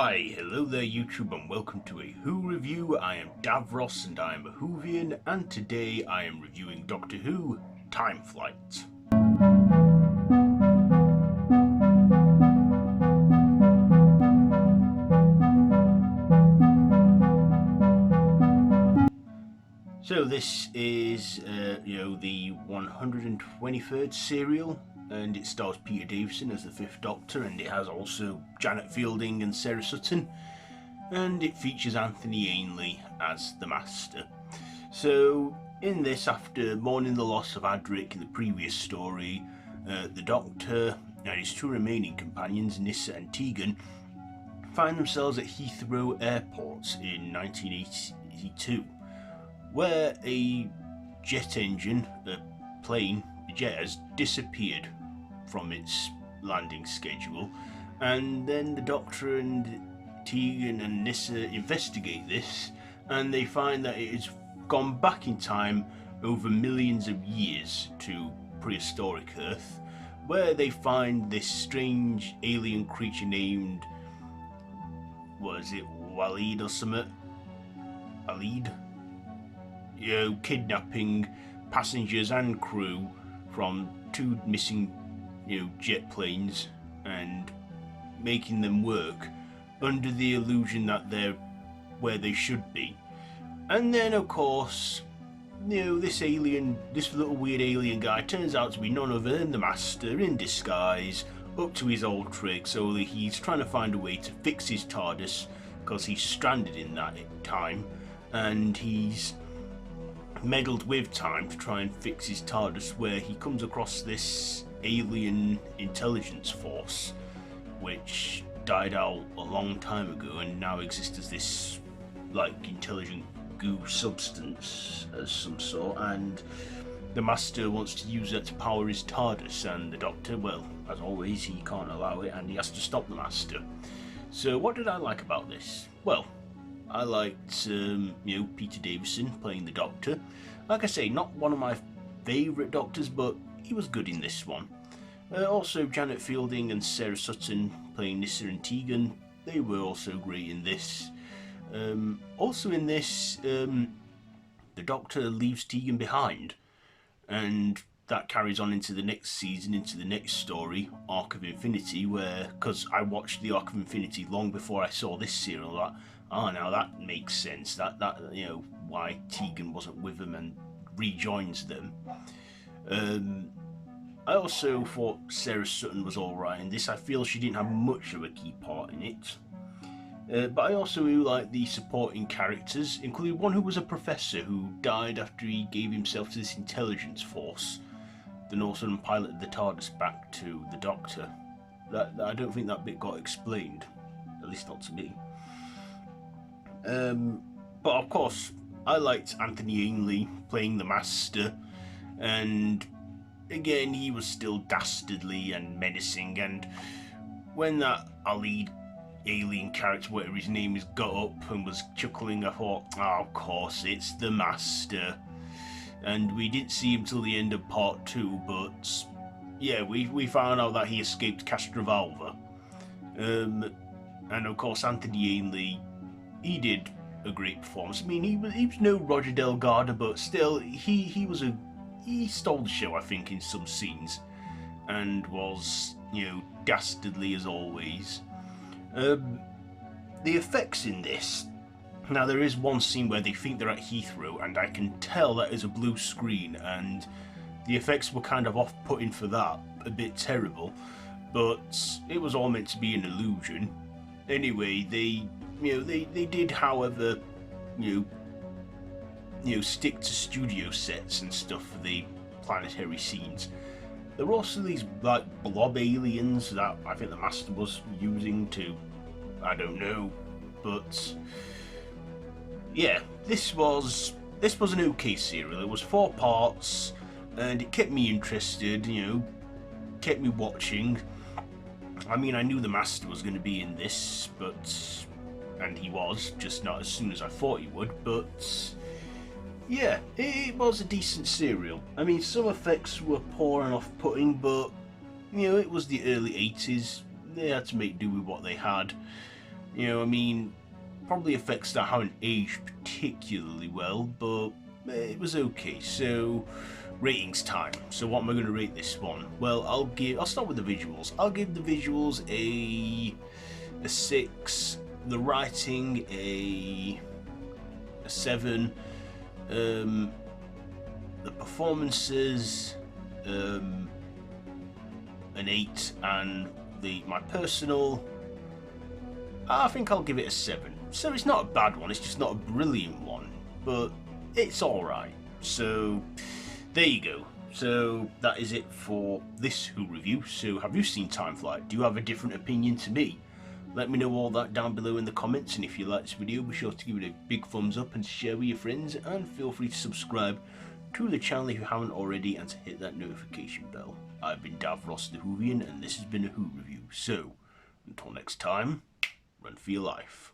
Why, hello there YouTube and welcome to a Who review. I am Davros and I am a Whovian, and today I am reviewing Doctor Who Time Flight. So this is the 123rd serial, and it stars Peter Davison as the 5th Doctor, and it has also Janet Fielding and Sarah Sutton, and it features Anthony Ainley as the Master. So in this, after mourning the loss of Adric in the previous story, the Doctor and his two remaining companions, Nyssa and Tegan, find themselves at Heathrow Airport in 1982, where a jet engine, a jet has disappeared from its landing schedule, and then the Doctor and Tegan and Nyssa investigate this, and they find that it has gone back in time over millions of years to prehistoric Earth, where they find this strange alien creature named, Walid or something? Alid? Kidnapping passengers and crew from two missing, jet planes and making them work under the illusion that they're where they should be. And then, of course, this little weird alien guy turns out to be none other than the Master in disguise, up to his old tricks. So he's trying to find a way to fix his TARDIS because he's stranded in that time, and he's meddled with time to try and fix his TARDIS, where he comes across this alien intelligence force which died out a long time ago and now exists as this intelligent goo substance of some sort, and the Master wants to use that to power his TARDIS, and the Doctor, well, as always, he can't allow it and he has to stop the Master. So what did I like about this? Well, I liked, Peter Davison playing the Doctor. Like I say, not one of my favourite Doctors, but he was good in this one. Also, Janet Fielding and Sarah Sutton playing Nyssa and Tegan, they were also great in this. Also in this, the Doctor leaves Tegan behind, and that carries on into the next season, into the next story, Arc of Infinity, where, because I watched the Arc of Infinity long before I saw this serial, now that makes sense, that why Tegan wasn't with them and rejoins them. I also thought Sarah Sutton was alright in this. I feel she didn't have much of a key part in it. But I also really like the supporting characters, including one who was a professor who died after he gave himself to this intelligence force, then also piloted the TARDIS back to the Doctor. I don't think that bit got explained, at least not to me. But of course, I liked Anthony Ainley playing the Master, and again, he was still dastardly and menacing, and when that lead alien character, whatever his name is, got up and was chuckling, I thought, of course, it's the Master. And we didn't see him till the end of part 2, but yeah, we found out that he escaped Castrovalva. And of course, Anthony Ainley, he did a great performance. I mean, he was no Roger Delgado, but still, he stole the show, I think, in some scenes, and was, dastardly as always. The effects in this, now there is one scene where they think they're at Heathrow, and I can tell that is a blue screen, and the effects were kind of off-putting for that, a bit terrible, but it was all meant to be an illusion. Anyway, they did, however, stick to studio sets and stuff for the planetary scenes. There were also these blob aliens that I think the Master was using to, I don't know, but yeah, this was an okay serial. It was 4 parts, and it kept me interested, kept me watching. I mean, I knew the Master was going to be in this, and he was, just not as soon as I thought he would, but yeah, it was a decent serial. I mean, some effects were poor and off-putting, but, it was the early 80s. They had to make do with what they had. You know, I mean, probably affects that haven't aged particularly well, but it was okay. So, ratings time. So, what am I going to rate this one? Well, I'll start with the visuals. I'll give the visuals a 6. The writing a 7. The performances an 8, and my personal, I think I'll give it a 7. So it's not a bad one, it's just not a brilliant one, but it's alright. So there you go. So that is it for this Who review. So have you seen Time Fly? Do you have a different opinion to me? Let me know all that down below in the comments, and if you like this video, be sure to give it a big thumbs up and share with your friends, and feel free to subscribe to the channel if you haven't already, and to hit that notification bell. I've been Dav Ross the Whovian, and this has been a Who review. So until next time, run for your life.